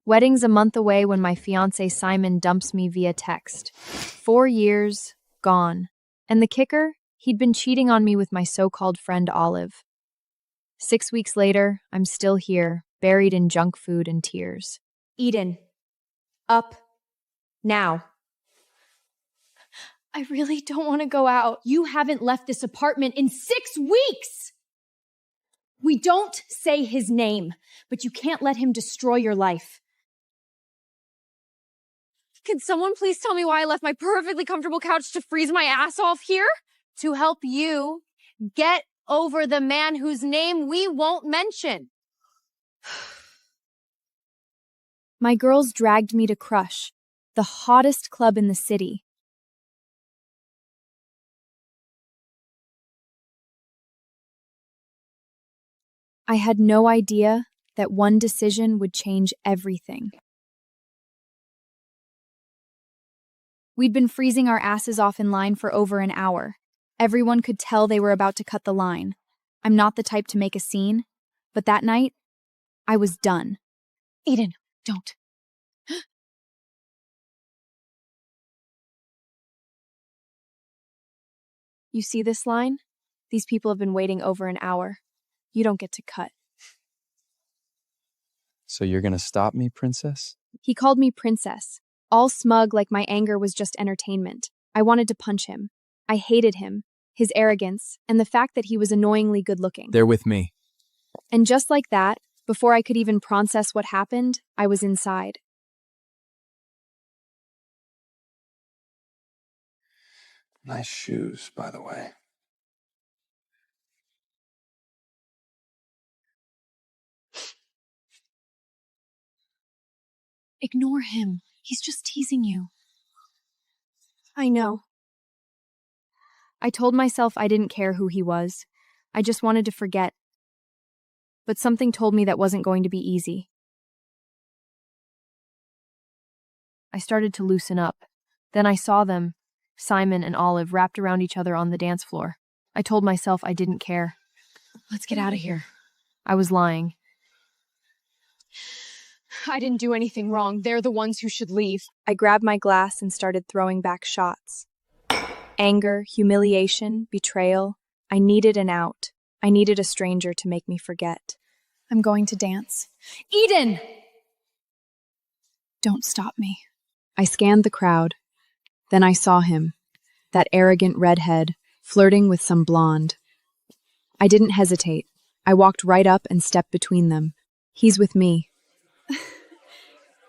Wedding's a month away when my fiancé Simon dumps me via text. 4 years, gone. And the kicker? He'd been cheating on me with my so-called friend Olive. 6 weeks later, I'm still here, buried in junk food and tears. Eden, up, now. I really don't want to go out. You haven't left this apartment in 6 weeks! We don't say his name, but you can't let him destroy your life. Can someone please tell me why I left my perfectly comfortable couch to freeze my ass off here? To help you get over the man whose name we won't mention. My girls dragged me to Crush, the hottest club in the city. I had no idea that one decision would change everything. We'd been freezing our asses off in line for over an hour. Everyone could tell they were about to cut the line. I'm not the type to make a scene, but that night, I was done. Eden, don't. You see this line? These people have been waiting over an hour. You don't get to cut. So you're gonna stop me, princess? He called me princess, all smug like my anger was just entertainment. I wanted to punch him. I hated him, his arrogance, and the fact that he was annoyingly good-looking. They're with me. And just like that, before I could even process what happened, I was inside. Nice shoes, by the way. Ignore him. He's just teasing you. I know. I told myself I didn't care who he was. I just wanted to forget. But something told me that wasn't going to be easy. I started to loosen up. Then I saw them, Simon and Olive, wrapped around each other on the dance floor. I told myself I didn't care. Let's get out of here. I was lying. I didn't do anything wrong. They're the ones who should leave. I grabbed my glass and started throwing back shots. Anger, humiliation, betrayal. I needed an out. I needed a stranger to make me forget. I'm going to dance. Eden! Don't stop me. I scanned the crowd. Then I saw him, that arrogant redhead, flirting with some blonde. I didn't hesitate. I walked right up and stepped between them. He's with me.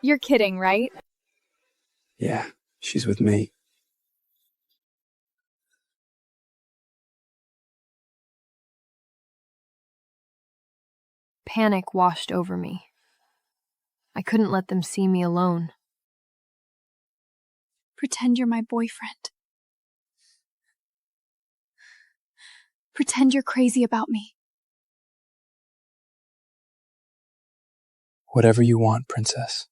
You're kidding, right? Yeah, she's with me. Panic washed over me. I couldn't let them see me alone. Pretend you're my boyfriend. Pretend you're crazy about me. Whatever you want, princess.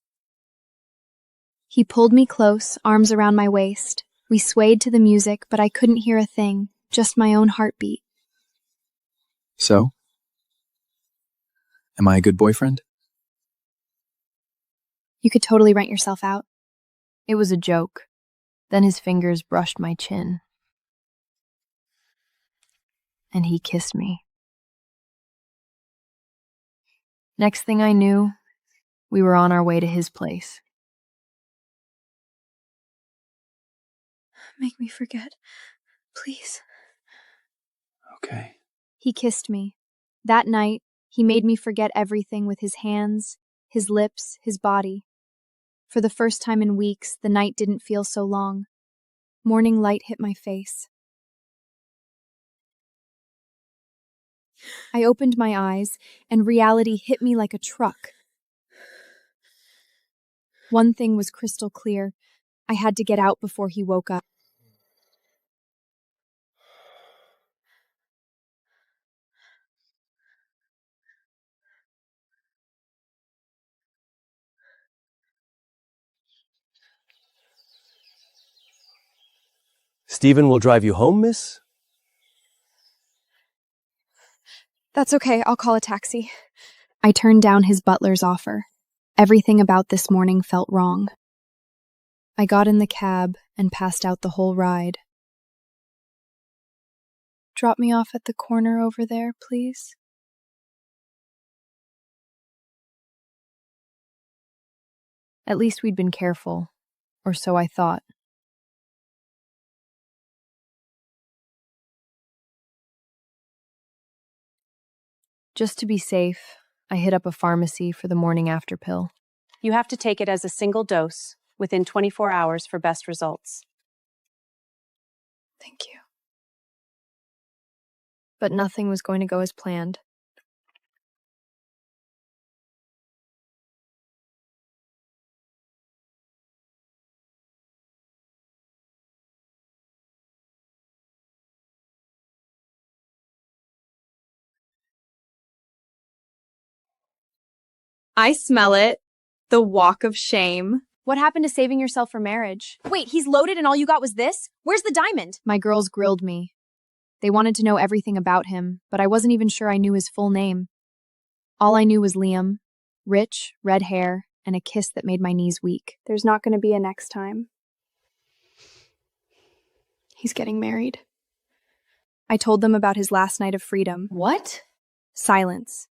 He pulled me close, arms around my waist. We swayed to the music, but I couldn't hear a thing, just my own heartbeat. So? Am I a good boyfriend? You could totally rent yourself out. It was a joke. Then his fingers brushed my chin. And he kissed me. Next thing I knew, we were on our way to his place. Make me forget, please. Okay. He kissed me. That night, he made me forget everything with his hands, his lips, his body. For the first time in weeks, the night didn't feel so long. Morning light hit my face. I opened my eyes, and reality hit me like a truck. One thing was crystal clear. I had to get out before he woke up. Stephen will drive you home, miss? That's okay, I'll call a taxi. I turned down his butler's offer. Everything about this morning felt wrong. I got in the cab and passed out the whole ride. Drop me off at the corner over there, please. At least we'd been careful, or so I thought. Just to be safe, I hit up a pharmacy for the morning after pill. You have to take it as a single dose within 24 hours for best results. Thank you. But nothing was going to go as planned. I smell it. The walk of shame. What happened to saving yourself for marriage? Wait, he's loaded and all you got was this? Where's the diamond? My girls grilled me. They wanted to know everything about him, but I wasn't even sure I knew his full name. All I knew was Liam, rich, red hair, and a kiss that made my knees weak. There's not going to be a next time. He's getting married. I told them about his last night of freedom. What? Silence.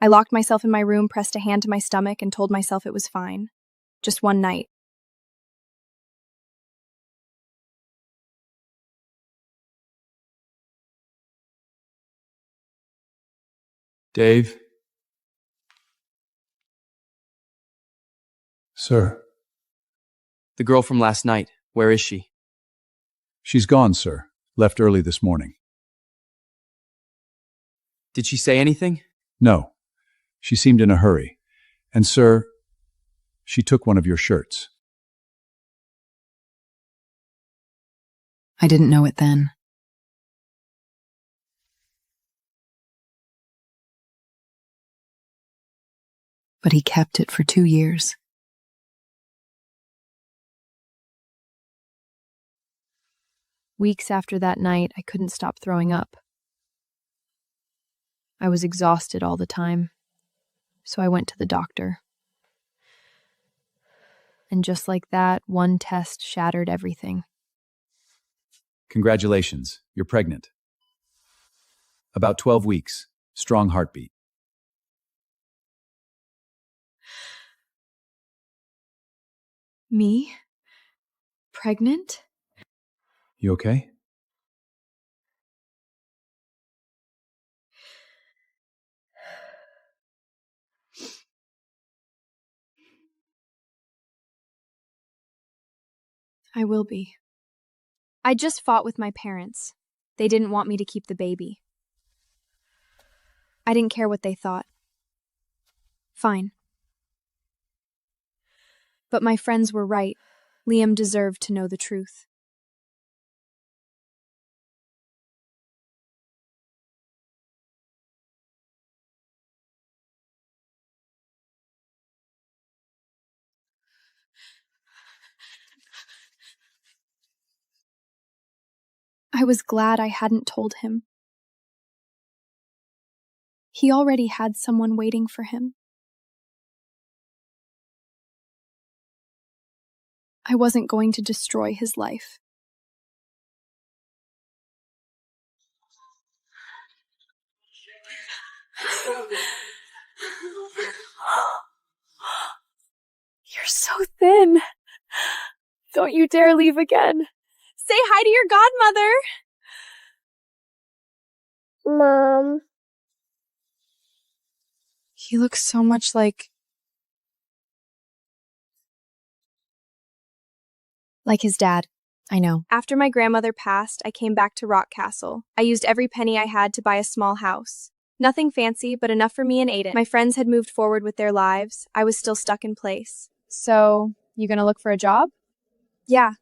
I locked myself in my room, pressed a hand to my stomach, and told myself it was fine. Just one night. Dave? Sir. The girl from last night, where is she? She's gone, sir. Left early this morning. Did she say anything? No. She seemed in a hurry. And, sir, she took one of your shirts. I didn't know it then. But he kept it for 2 years. Weeks after that night, I couldn't stop throwing up. I was exhausted all the time, so I went to the doctor. And just like that, one test shattered everything. Congratulations, you're pregnant. About 12 weeks, strong heartbeat. Me? Pregnant? You okay? I will be. I just fought with my parents. They didn't want me to keep the baby. I didn't care what they thought. Fine. But my friends were right. Liam deserved to know the truth. I was glad I hadn't told him. He already had someone waiting for him. I wasn't going to destroy his life. You're so thin. Don't you dare leave again. Say hi to your godmother. Mom. He looks so much like his dad. I know. After my grandmother passed, I came back to Rock Castle. I used every penny I had to buy a small house. Nothing fancy, but enough for me and Aiden. My friends had moved forward with their lives. I was still stuck in place. So, you gonna look for a job? Yeah,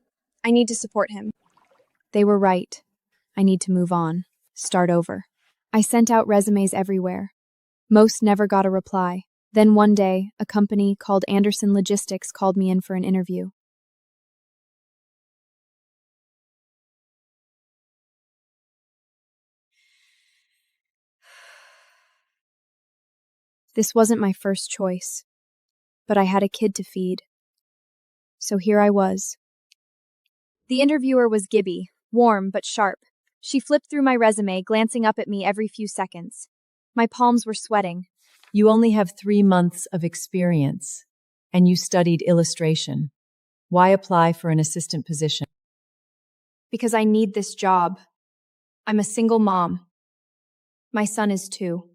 I need to support him. They were right. I need to move on. Start over. I sent out resumes everywhere. Most never got a reply. Then one day, a company called Anderson Logistics called me in for an interview. This wasn't my first choice. but I had a kid to feed. So here I was. The interviewer was Gibby, warm but sharp. She flipped through my resume, glancing up at me every few seconds. My palms were sweating. You only have 3 months of experience, and you studied illustration. Why apply for an assistant position? Because I need this job. I'm a single mom. My son is 2.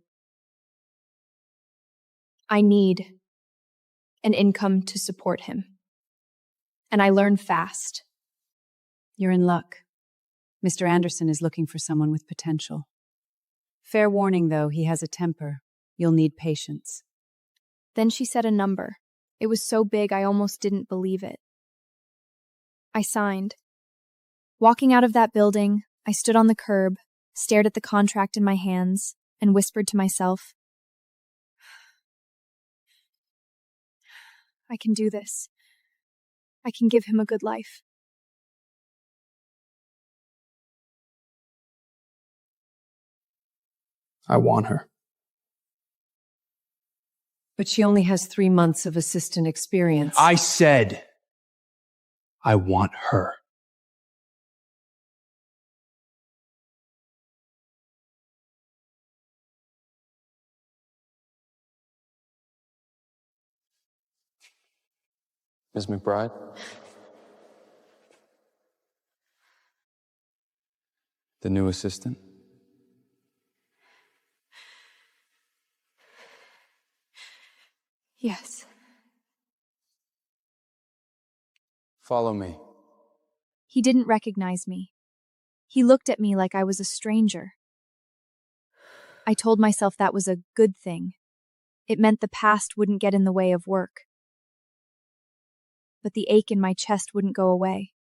I need an income to support him. And I learn fast. You're in luck. Mr. Anderson is looking for someone with potential. Fair warning, though, he has a temper. You'll need patience. Then she said a number. It was so big I almost didn't believe it. I signed. Walking out of that building, I stood on the curb, stared at the contract in my hands, and whispered to myself, I can do this. I can give him a good life. I want her. But she only has 3 months of assistant experience. I said I want her. Ms. McBride? The new assistant? Yes. Follow me. He didn't recognize me. He looked at me like I was a stranger. I told myself that was a good thing. It meant the past wouldn't get in the way of work. But the ache in my chest wouldn't go away.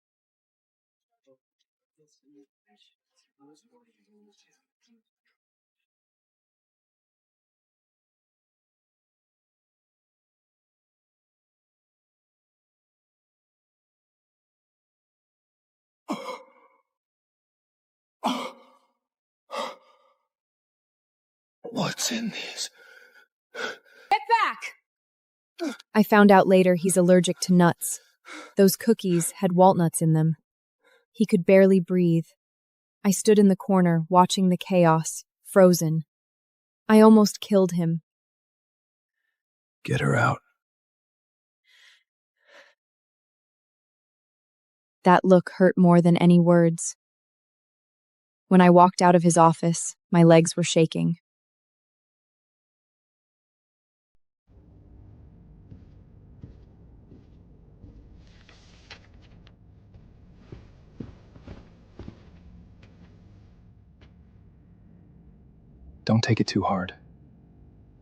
What's in these? Get back! I found out later he's allergic to nuts. Those cookies had walnuts in them. He could barely breathe. I stood in the corner, watching the chaos, frozen. I almost killed him. Get her out. That look hurt more than any words. When I walked out of his office, my legs were shaking. Don't take it too hard.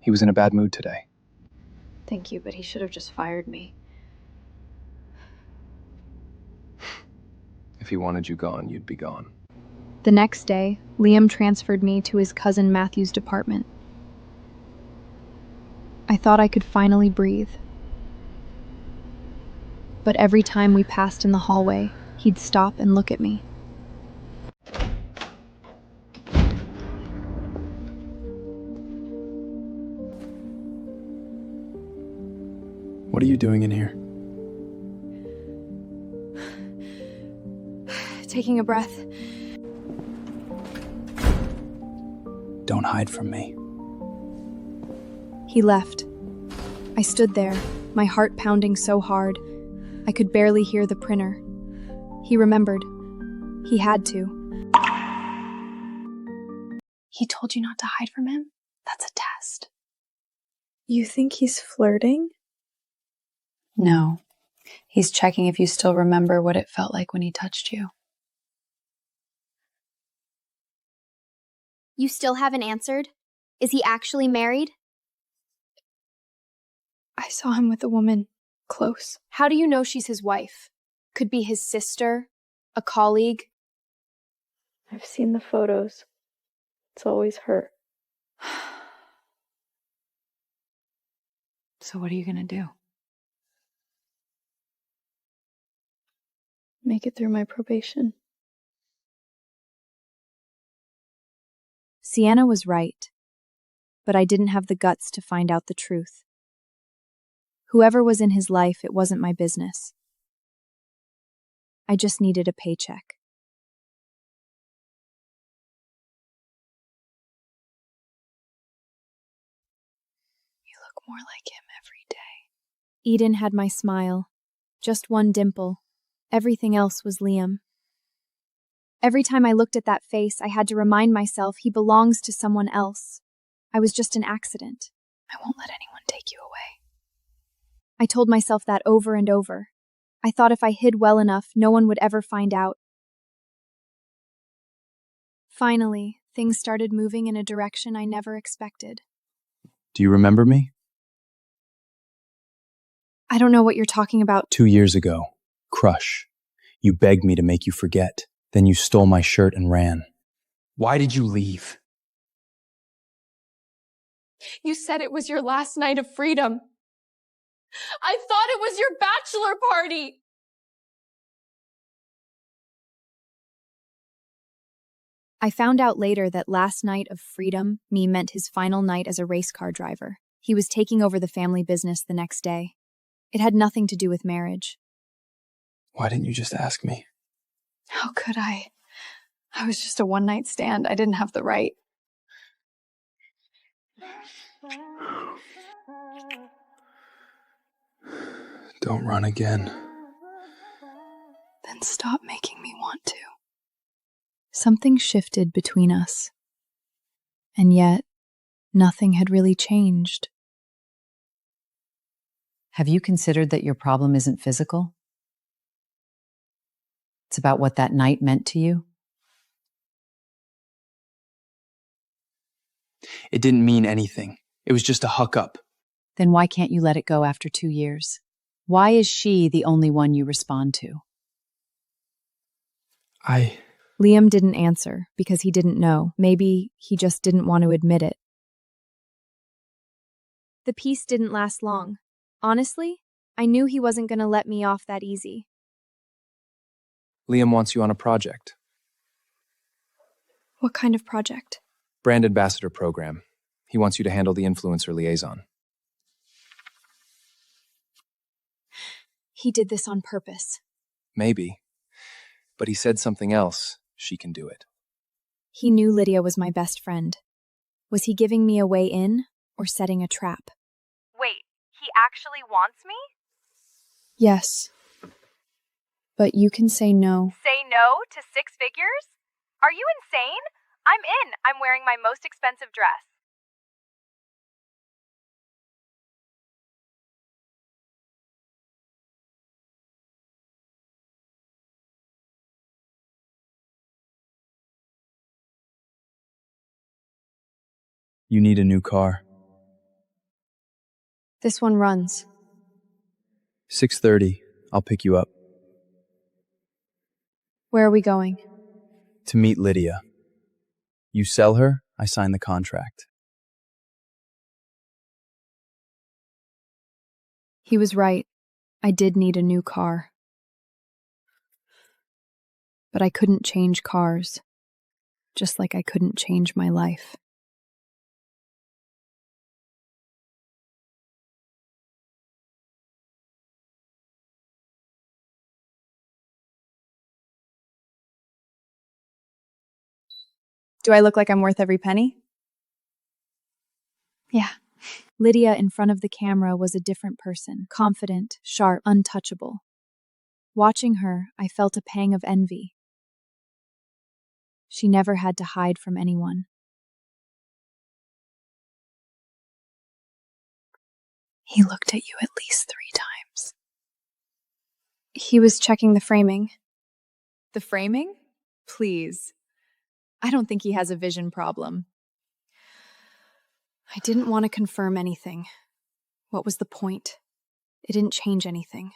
He was in a bad mood today. Thank you, but he should have just fired me. If he wanted you gone, you'd be gone. The next day, Liam transferred me to his cousin Matthew's department. I thought I could finally breathe. But every time we passed in the hallway, he'd stop and look at me. What are you doing in here? Taking a breath. Don't hide from me. He left. I stood there, my heart pounding so hard, I could barely hear the printer. He remembered. He had to. He told you not to hide from him? That's a test. You think he's flirting? No. He's checking if you still remember what it felt like when he touched you. You still haven't answered? Is he actually married? I saw him with a woman. Close. How do you know she's his wife? Could be his sister? A colleague? I've seen the photos. It's always her. So what are you gonna do? Make it through my probation. Sienna was right, but I didn't have the guts to find out the truth. Whoever was in his life, it wasn't my business. I just needed a paycheck. You look more like him every day. Eden had my smile. Just one dimple. Everything else was Liam. Every time I looked at that face, I had to remind myself he belongs to someone else. I was just an accident. I won't let anyone take you away. I told myself that over and over. I thought if I hid well enough, no one would ever find out. Finally, things started moving in a direction I never expected. Do you remember me? I don't know what you're talking about. 2 years ago. Crush. You begged me to make you forget. Then you stole my shirt and ran. Why did you leave? You said it was your last night of freedom. I thought it was your bachelor party. I found out later that last night of freedom meant his final night as a race car driver. He was taking over the family business the next day. It had nothing to do with marriage. Why didn't you just ask me? How could I? I was just a one-night stand. I didn't have the right. Don't run again. Then stop making me want to. Something shifted between us. And yet, nothing had really changed. Have you considered that your problem isn't physical? It's about what that night meant to you? It didn't mean anything. It was just a huck-up. Then why can't you let it go after 2 years? Why is she the only one you respond to? Liam didn't answer because he didn't know. Maybe he just didn't want to admit it. The peace didn't last long. Honestly, I knew he wasn't going to let me off that easy. Liam wants you on a project. What kind of project? Brand ambassador program. He wants you to handle the influencer liaison. He did this on purpose. Maybe. But he said something else. She can do it. He knew Lydia was my best friend. Was he giving me a way in or setting a trap? Wait, he actually wants me? Yes. But you can say no. Say no to 6 figures? Are you insane? I'm in. I'm wearing my most expensive dress. You need a new car. This one runs. 6:30. I'll pick you up. Where are we going? To meet Lydia. You sell her, I sign the contract. He was right. I did need a new car. But I couldn't change cars, just like I couldn't change my life. Do I look like I'm worth every penny? Yeah. Lydia in front of the camera was a different person, confident, sharp, untouchable. Watching her, I felt a pang of envy. She never had to hide from anyone. He looked at you at least 3 times. He was checking the framing. The framing? Please. I don't think he has a vision problem. I didn't want to confirm anything. What was the point? It didn't change anything.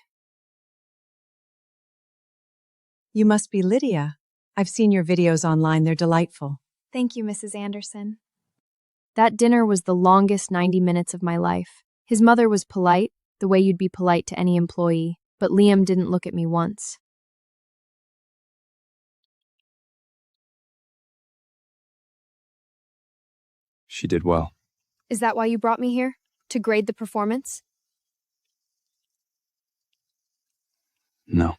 You must be Lydia. I've seen your videos online. They're delightful. Thank you, Mrs. Anderson. That dinner was the longest 90 minutes of my life. His mother was polite, the way you'd be polite to any employee, but Liam didn't look at me once. She did well. Is that why you brought me here? To grade the performance? No.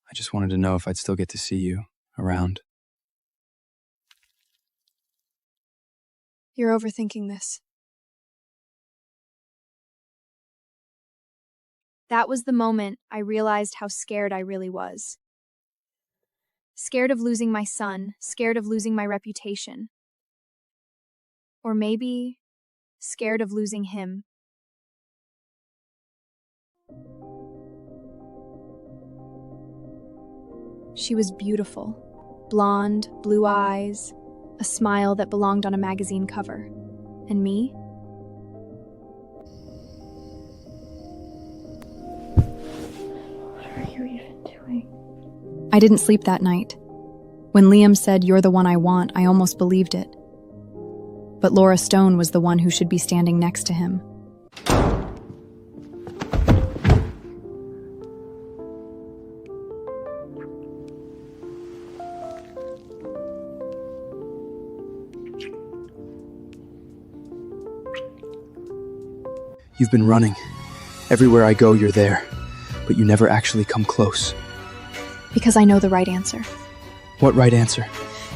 I just wanted to know if I'd still get to see you around. You're overthinking this. That was the moment I realized how scared I really was. Scared of losing my son, scared of losing my reputation. Or maybe scared of losing him. She was beautiful. Blonde, blue eyes, a smile that belonged on a magazine cover. And me? What are you even doing? I didn't sleep that night. When Liam said, "You're the one I want," I almost believed it. But Laura Stone was the one who should be standing next to him. You've been running. Everywhere I go, you're there. But you never actually come close. Because I know the right answer. What right answer?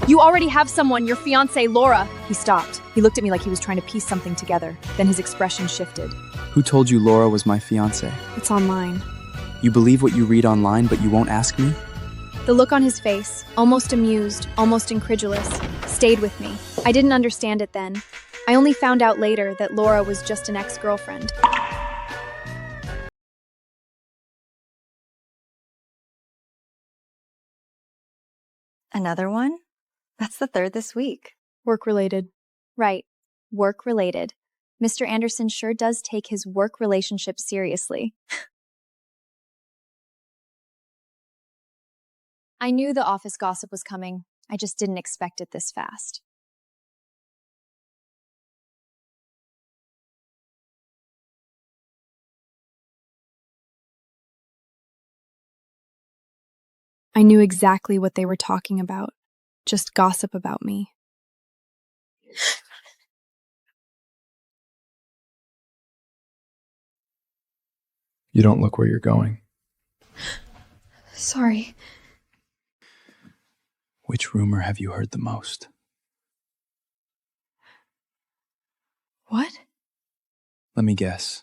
You already have someone, your fiancée, Laura. He stopped. He looked at me like he was trying to piece something together. Then his expression shifted. Who told you Laura was my fiancée? It's online. You believe what you read online, but you won't ask me? The look on his face, almost amused, almost incredulous, stayed with me. I didn't understand it then. I only found out later that Laura was just an ex-girlfriend. Another one? That's the third this week. Work-related. Right. Work-related. Mr. Anderson sure does take his work relationship seriously. I knew the office gossip was coming. I just didn't expect it this fast. I knew exactly what they were talking about. Just gossip about me. You don't look where you're going. Sorry. Which rumor have you heard the most? What? Let me guess.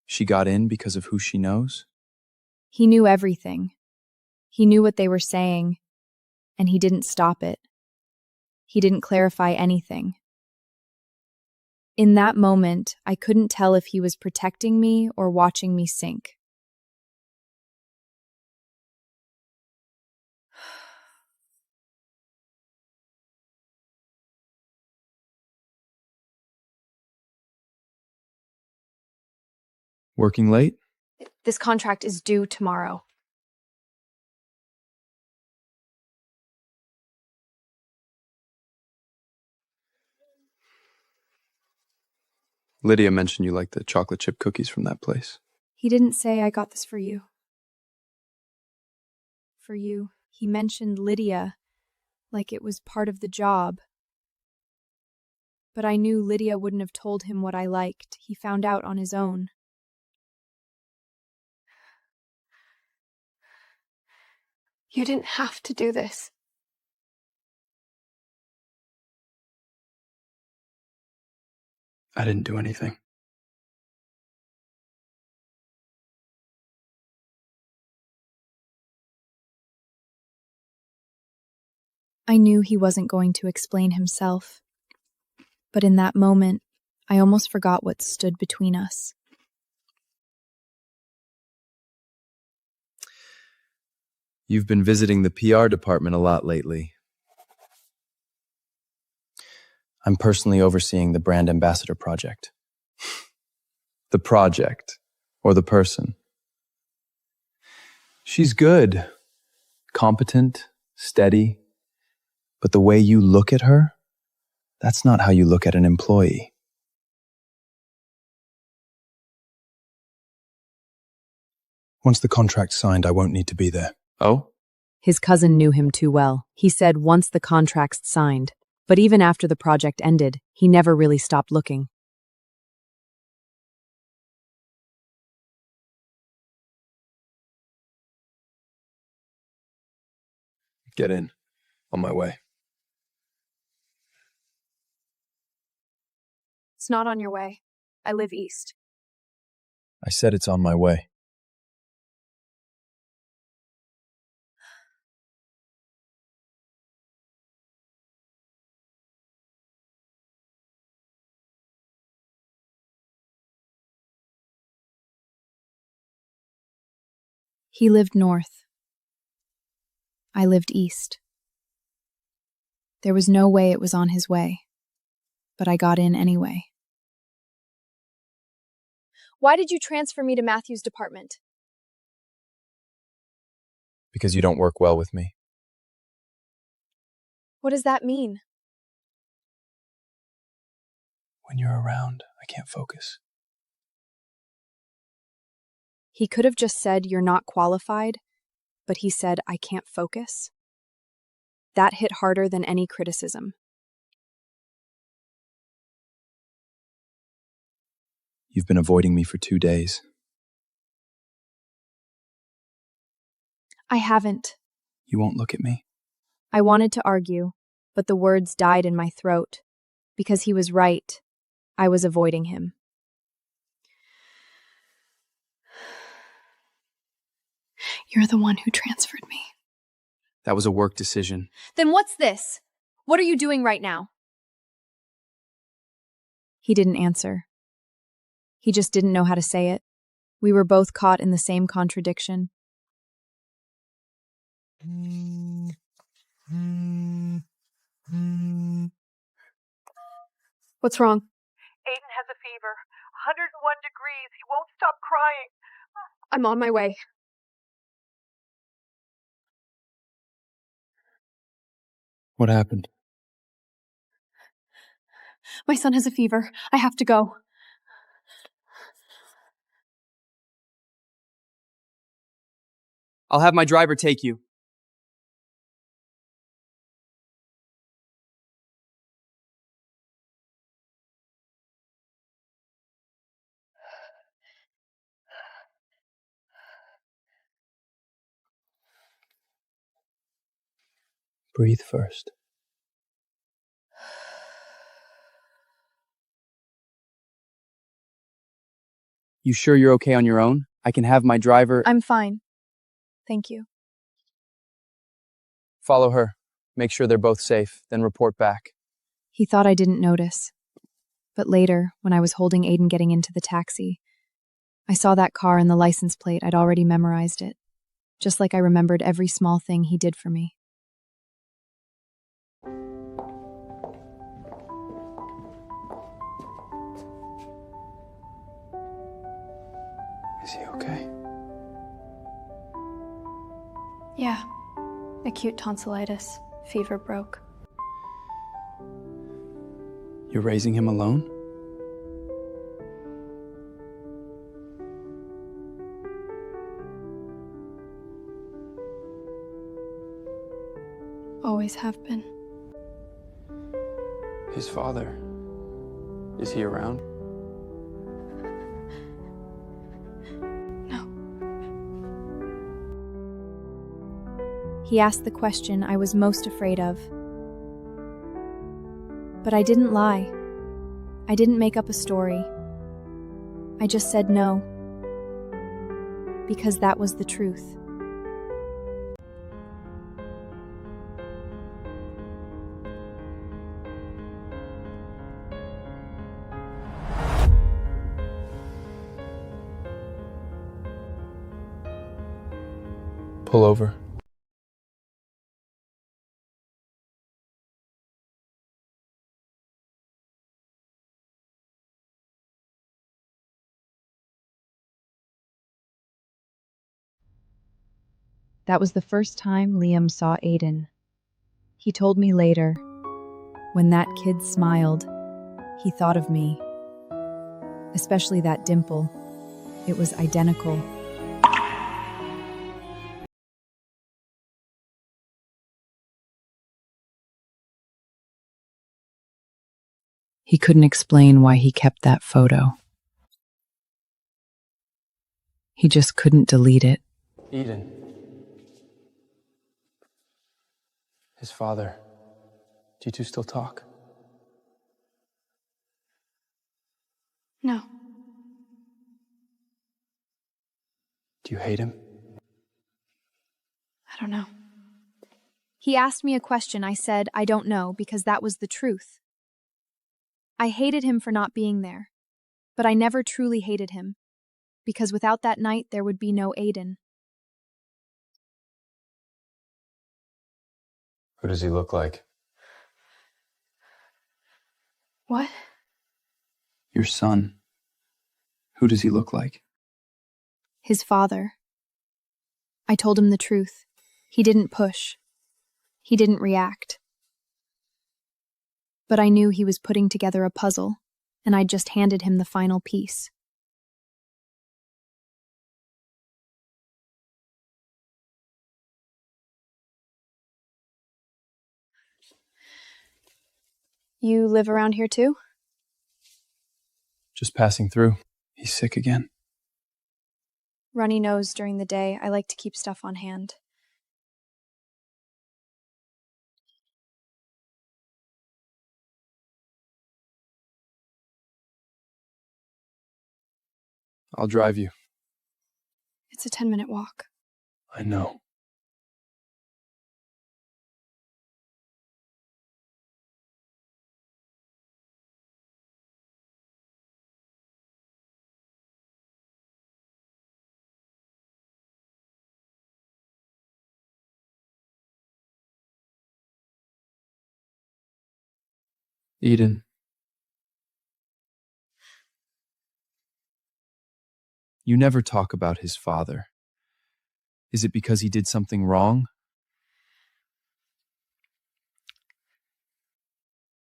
She got in because of who she knows? He knew everything. He knew what they were saying, and he didn't stop it. He didn't clarify anything. In that moment, I couldn't tell if he was protecting me or watching me sink. Working late? This contract is due tomorrow. Lydia mentioned you like the chocolate chip cookies from that place. He didn't say I got this for you. For you. He mentioned Lydia like it was part of the job. But I knew Lydia wouldn't have told him what I liked. He found out on his own. You didn't have to do this. I didn't do anything. I knew he wasn't going to explain himself. But in that moment, I almost forgot what stood between us. You've been visiting the PR department a lot lately. I'm personally overseeing the brand ambassador project. The project, or the person. She's good, competent, steady, but the way you look at her, that's not how you look at an employee. Once the contract's signed, I won't need to be there. Oh? His cousin knew him too well. He said once the contract's signed, but even after the project ended, he never really stopped looking. Get in. On my way. It's not on your way. I live east. I said it's on my way. He lived north. I lived east. There was no way it was on his way, but I got in anyway. Why did you transfer me to Matthew's department? Because you don't work well with me. What does that mean? When you're around, I can't focus. He could have just said, "You're not qualified," but he said, "I can't focus." That hit harder than any criticism. You've been avoiding me for 2 days. I haven't. You won't look at me? I wanted to argue, but the words died in my throat. Because he was right, I was avoiding him. You're the one who transferred me. That was a work decision. Then what's this? What are you doing right now? He didn't answer. He just didn't know how to say it. We were both caught in the same contradiction. What's wrong? Aiden has a fever. 101 degrees. He won't stop crying. I'm on my way. What happened? My son has a fever. I have to go. I'll have my driver take you. Breathe first. You sure you're okay on your own? I can have my driver. I'm fine. Thank you. Follow her. Make sure they're both safe, then report back. He thought I didn't notice. But later, when I was holding Aiden getting into the taxi, I saw that car and the license plate. I'd already memorized it, just like I remembered every small thing he did for me. Is he okay? Yeah. Acute tonsillitis. Fever broke. You're raising him alone? Always have been. His father. Is he around? He asked the question I was most afraid of. But I didn't lie. I didn't make up a story. I just said no. Because that was the truth. Pull over. That was the first time Liam saw Aiden. He told me later, when that kid smiled, he thought of me. Especially that dimple. It was identical. He couldn't explain why he kept that photo. He just couldn't delete it. Eden. His father. Do you two still talk? No. Do you hate him? I don't know. He asked me a question. I said, I don't know, because that was the truth. I hated him for not being there, but I never truly hated him, because without that night, there would be no Aiden. Who does he look like? What? Your son. Who does he look like? His father. I told him the truth. He didn't push. He didn't react. But I knew he was putting together a puzzle, and I'd just handed him the final piece. You live around here too? Just passing through. He's sick again. Runny nose during the day. I like to keep stuff on hand. I'll drive you. It's a 10-minute walk. I know. Eden. You never talk about his father. Is it because he did something wrong?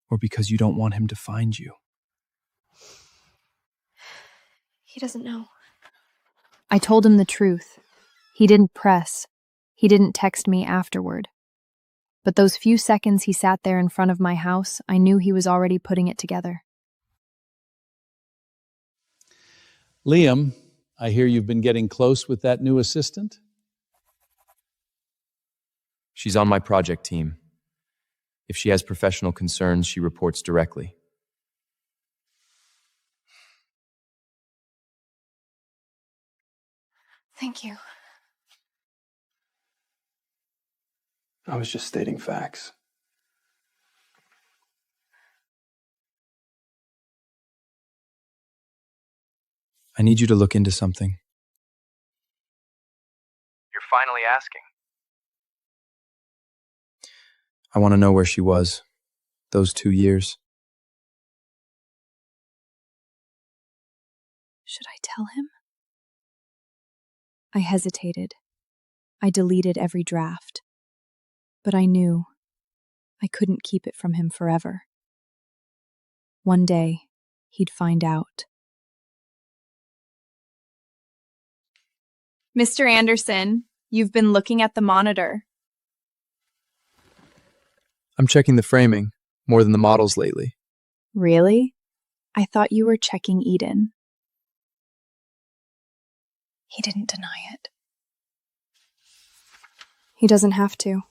Or because you don't want him to find you? He doesn't know. I told him the truth. He didn't press. He didn't text me afterward. But those few seconds he sat there in front of my house, I knew he was already putting it together. Liam, I hear you've been getting close with that new assistant? She's on my project team. If she has professional concerns, she reports directly. Thank you. I was just stating facts. I need you to look into something. You're finally asking. I want to know where she was. Those 2 years. Should I tell him? I hesitated. I deleted every draft. But I knew I couldn't keep it from him forever. One day, he'd find out. Mr. Anderson, you've been looking at the monitor. I'm checking the framing more than the models lately. Really? I thought you were checking Eden. He didn't deny it. He doesn't have to.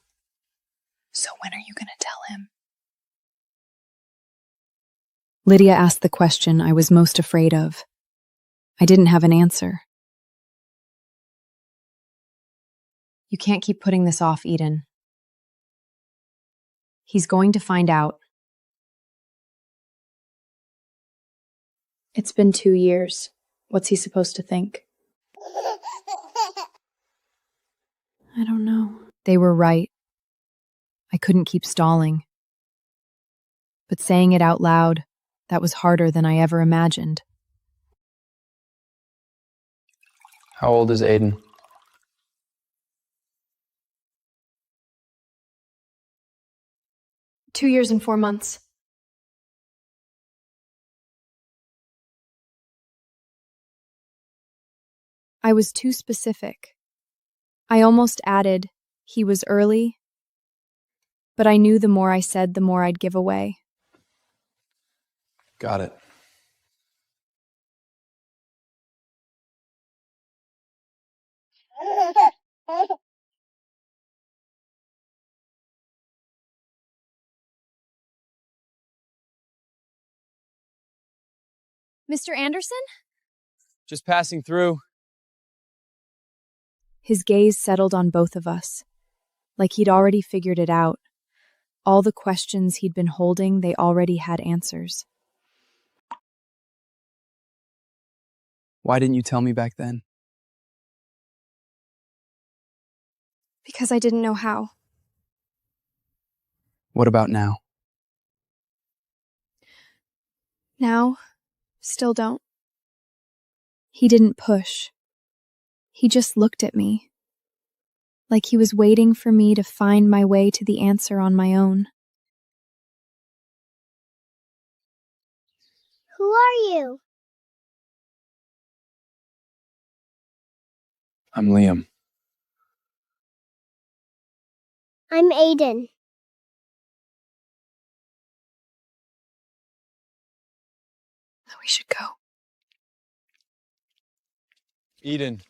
So when are you going to tell him? Lydia asked the question I was most afraid of. I didn't have an answer. You can't keep putting this off, Eden. He's going to find out. It's been 2 years. What's he supposed to think? I don't know. They were right. I couldn't keep stalling. But saying it out loud, that was harder than I ever imagined. How old is Aiden? Two 2 years and 4 months. I was too specific. I almost added, he was early, but I knew the more I said, the more I'd give away. Got it. Mr. Anderson? Just passing through. His gaze settled on both of us, like he'd already figured it out. All the questions he'd been holding, they already had answers. Why didn't you tell me back then? Because I didn't know how. What about now? Now, still don't. He didn't push. He just looked at me, like he was waiting for me to find my way to the answer on my own. Who are you? I'm Liam. I'm Aiden. We should go. Eden.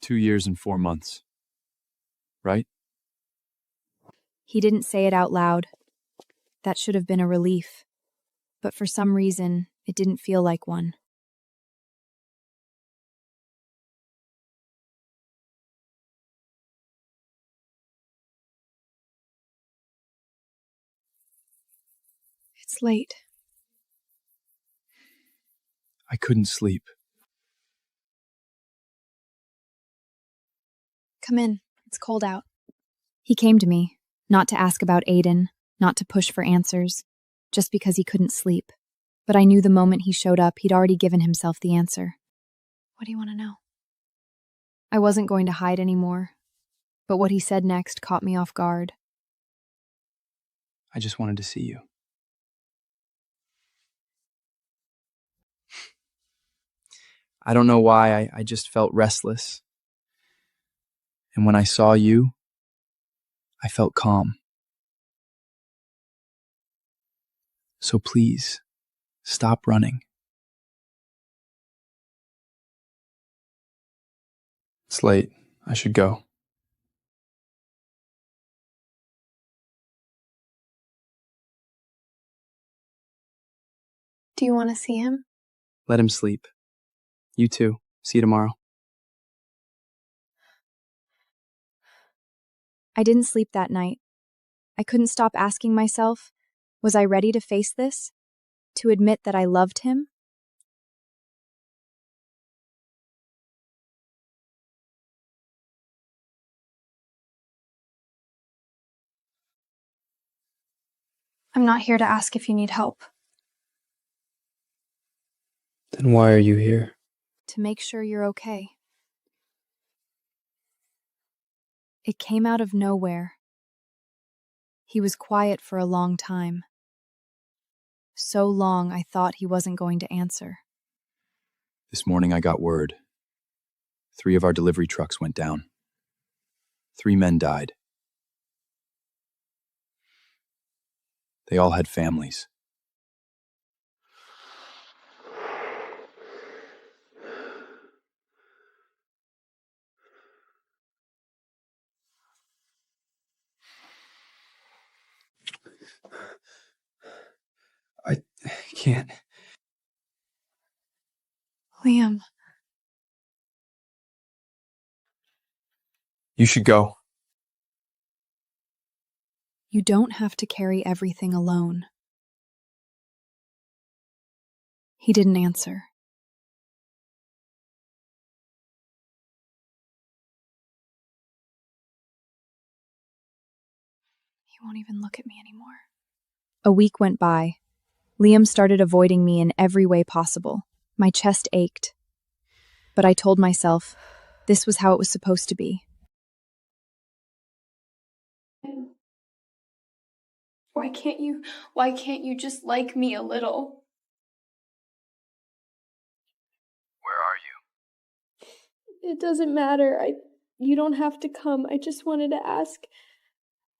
"2 years and 4 months. Right?" He didn't say it out loud. That should have been a relief. But for some reason, it didn't feel like one. It's late. I couldn't sleep. Come in. It's cold out. He came to me, not to ask about Aiden, not to push for answers, just because he couldn't sleep. But I knew the moment he showed up, he'd already given himself the answer. What do you want to know? I wasn't going to hide anymore, but what he said next caught me off guard. I just wanted to see you. I don't know why, I just felt restless. And when I saw you, I felt calm. So please, stop running. It's late. I should go. Do you want to see him? Let him sleep. You too. See you tomorrow. I didn't sleep that night. I couldn't stop asking myself, was I ready to face this? To admit that I loved him? I'm not here to ask if you need help. Then why are you here? To make sure you're okay. It came out of nowhere. He was quiet for a long time. So long I thought he wasn't going to answer. This morning I got word. 3 of our delivery trucks went down. 3 men died. They all had families. I can't. Liam. You should go. You don't have to carry everything alone. He didn't answer. He won't even look at me anymore. A week went by. Liam started avoiding me in every way possible. My chest ached. But I told myself, this was how it was supposed to be. Why can't you just like me a little? Where are you? It doesn't matter. You don't have to come. I just wanted to ask.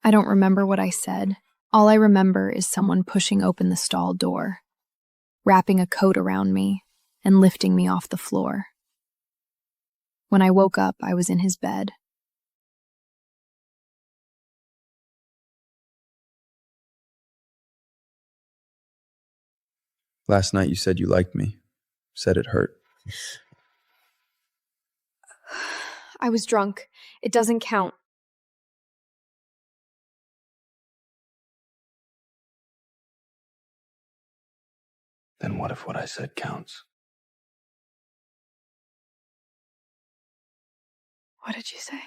I don't remember what I said. All I remember is someone pushing open the stall door, wrapping a coat around me, and lifting me off the floor. When I woke up, I was in his bed. Last night you said you liked me. Said it hurt. I was drunk. It doesn't count. Then what if what I said counts? What did you say?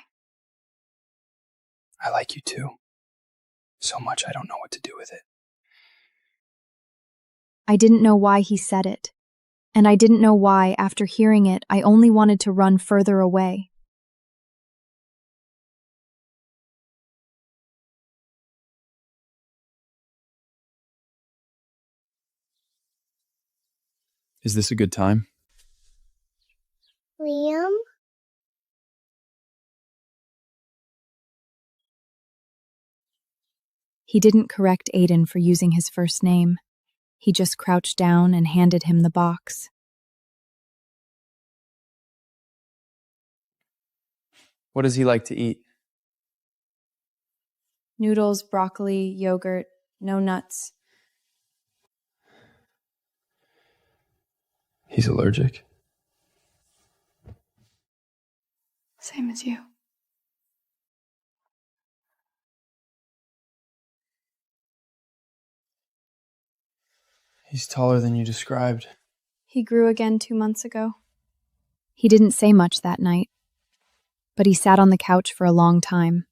I like you too. So much I don't know what to do with it. I didn't know why he said it. And I didn't know why, after hearing it, I only wanted to run further away. Is this a good time? Liam? He didn't correct Aiden for using his first name. He just crouched down and handed him the box. What does he like to eat? Noodles, broccoli, yogurt, no nuts. He's allergic. Same as you. He's taller than you described. He grew again 2 months ago. He didn't say much that night, but he sat on the couch for a long time,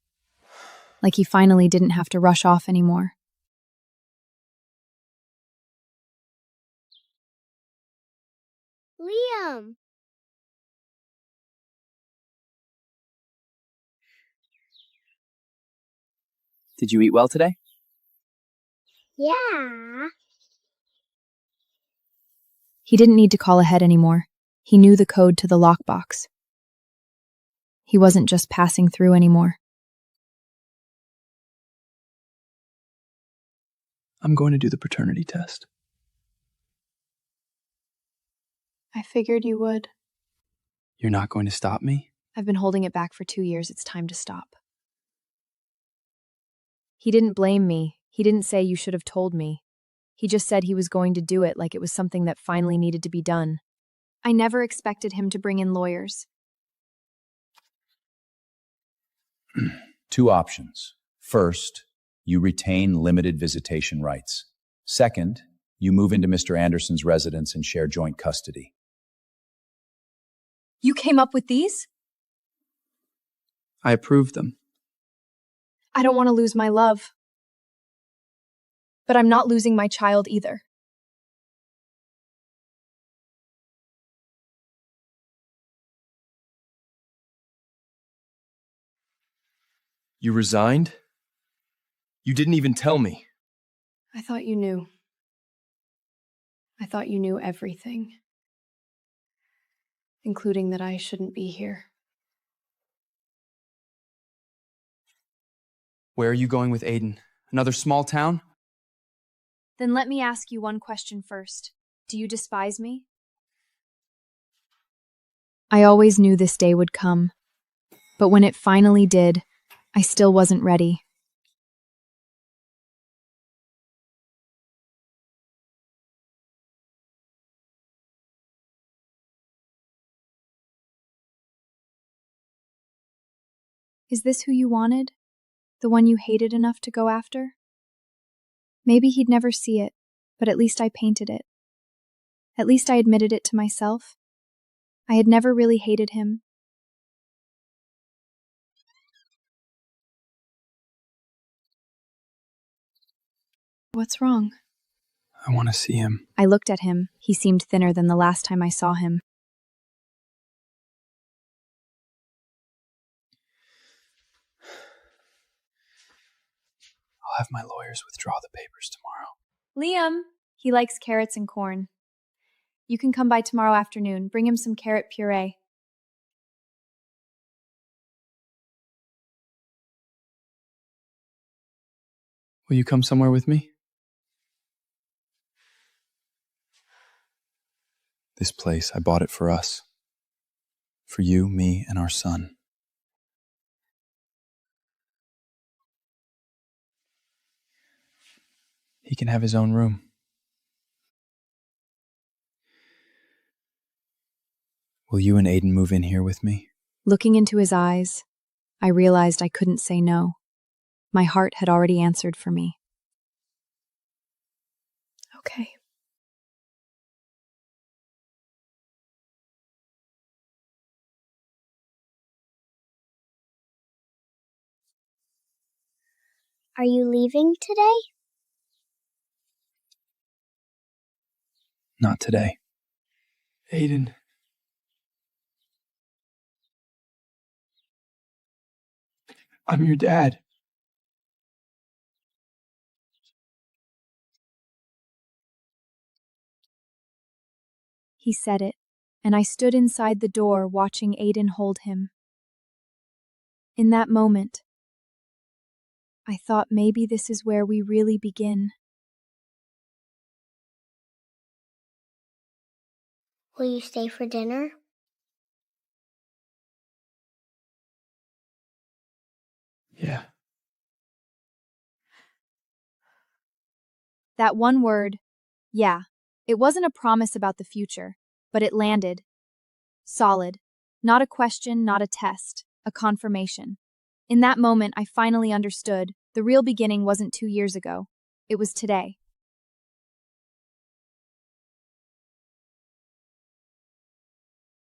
like he finally didn't have to rush off anymore. Liam! Did you eat well today? Yeah. He didn't need to call ahead anymore. He knew the code to the lockbox. He wasn't just passing through anymore. I'm going to do the paternity test. I figured you would. You're not going to stop me? I've been holding it back for 2 years. It's time to stop. He didn't blame me. He didn't say you should have told me. He just said he was going to do it like it was something that finally needed to be done. I never expected him to bring in lawyers. 2 options. First, you retain limited visitation rights. Second, you move into Mr. Anderson's residence and share joint custody. You came up with these? I approved them. I don't want to lose my love. But I'm not losing my child either. You resigned? You didn't even tell me. I thought you knew. I thought you knew everything. Including that I shouldn't be here. Where are you going with Aiden? Another small town? Then let me ask you one question first. Do you despise me? I always knew this day would come. But when it finally did, I still wasn't ready. Is this who you wanted? The one you hated enough to go after? Maybe he'd never see it, but at least I painted it. At least I admitted it to myself. I had never really hated him. What's wrong? I want to see him. I looked at him. He seemed thinner than the last time I saw him. I'll have my lawyers withdraw the papers tomorrow. Liam! He likes carrots and corn. You can come by tomorrow afternoon. Bring him some carrot puree. Will you come somewhere with me? This place, I bought it for us. For you, me, and our son. He can have his own room. Will you and Aiden move in here with me? Looking into his eyes, I realized I couldn't say no. My heart had already answered for me. Okay. Are you leaving today? Not today. Aiden. I'm your dad. He said it, and I stood inside the door watching Aiden hold him. In that moment, I thought maybe this is where we really begin. Will you stay for dinner? Yeah. That one word, yeah, it wasn't a promise about the future, but it landed. Solid. Not a question, not a test, a confirmation. In that moment, I finally understood the real beginning wasn't 2 years ago. It was today.